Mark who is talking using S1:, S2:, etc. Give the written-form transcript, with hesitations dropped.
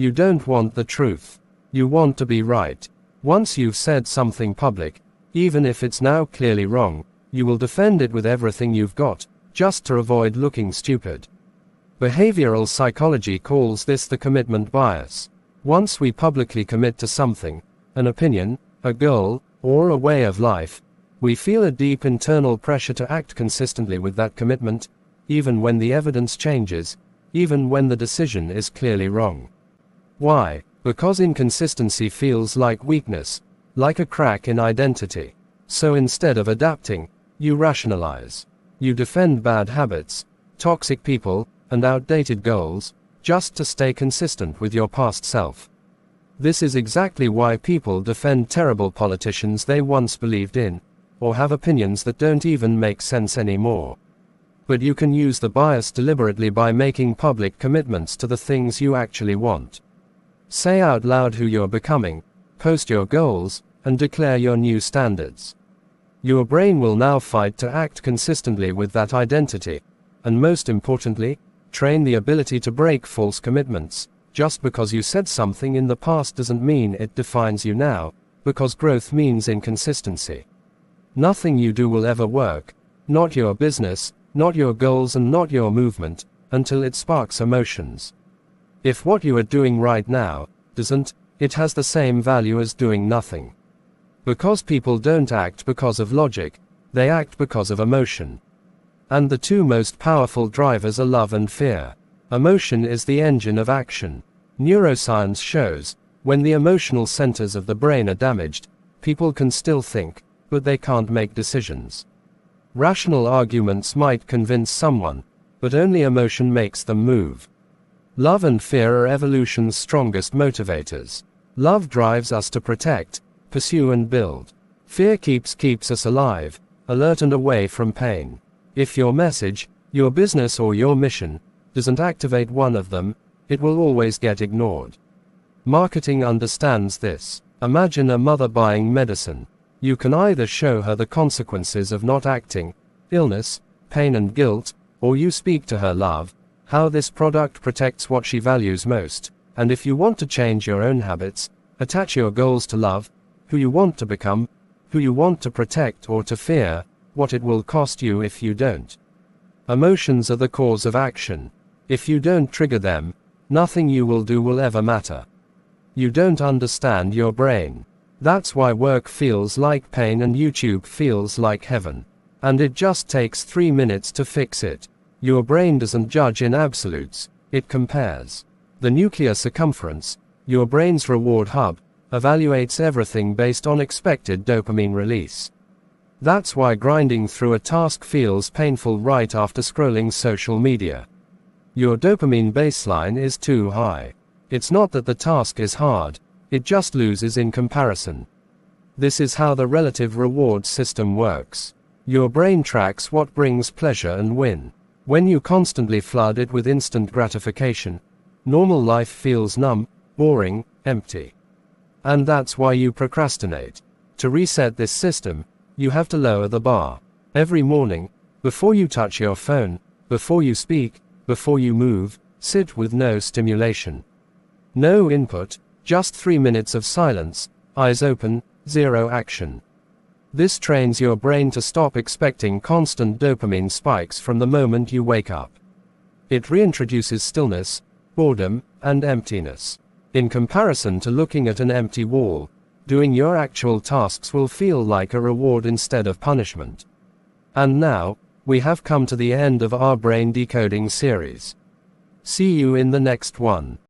S1: You don't want the truth. You want to be right. Once you've said something public, even if it's now clearly wrong, you will defend it with everything you've got, just to avoid looking stupid. Behavioral psychology calls this the commitment bias. Once we publicly commit to something, an opinion, a goal, or a way of life, we feel a deep internal pressure to act consistently with that commitment, even when the evidence changes, even when the decision is clearly wrong. Why? Because inconsistency feels like weakness, like a crack in identity. So instead of adapting, you rationalize. You defend bad habits, toxic people, and outdated goals, just to stay consistent with your past self. This is exactly why people defend terrible politicians they once believed in, or have opinions that don't even make sense anymore. But you can use the bias deliberately by making public commitments to the things you actually want. Say out loud who you're becoming, post your goals, and declare your new standards. Your brain will now fight to act consistently with that identity, and most importantly, train the ability to break false commitments. Just because you said something in the past doesn't mean it defines you now, because growth means inconsistency. Nothing you do will ever work, not your business, not your goals, and not your movement, until it sparks emotions. If what you are doing right now doesn't, it has the same value as doing nothing. Because people don't act because of logic, they act because of emotion. And the two most powerful drivers are love and fear. Emotion is the engine of action. Neuroscience shows, when the emotional centers of the brain are damaged, people can still think, but they can't make decisions. Rational arguments might convince someone, but only emotion makes them move. Love and fear are evolution's strongest motivators. Love drives us to protect, pursue, and build. Fear keeps us alive, alert, and away from pain. If your message, your business, or your mission doesn't activate one of them, it will always get ignored. Marketing understands this. Imagine a mother buying medicine. You can either show her the consequences of not acting, illness, pain, and guilt, or you speak to her love, how this product protects what she values most. And if you want to change your own habits, attach your goals to love, who you want to become, who you want to protect or to fear, what it will cost you if you don't. Emotions are the cause of action. If you don't trigger them, nothing you will do will ever matter. You don't understand your brain. That's why work feels like pain and YouTube feels like heaven. And it just takes 3 minutes to fix it. Your brain doesn't judge in absolutes, it compares. The nuclear circumference, your brain's reward hub, evaluates everything based on expected dopamine release. That's why grinding through a task feels painful right after scrolling social media. Your dopamine baseline is too high. It's not that the task is hard, it just loses in comparison. This is how the relative reward system works. Your brain tracks what brings pleasure and win. When you constantly flood it with instant gratification, normal life feels numb, boring, empty. And that's why you procrastinate. To reset this system, you have to lower the bar. Every morning, before you touch your phone, before you speak, before you move, sit with no stimulation. No input, just 3 minutes of silence, eyes open, zero action. This trains your brain to stop expecting constant dopamine spikes from the moment you wake up. It reintroduces stillness, boredom, and emptiness. In comparison to looking at an empty wall, doing your actual tasks will feel like a reward instead of punishment. And now, we have come to the end of our brain decoding series. See you in the next one.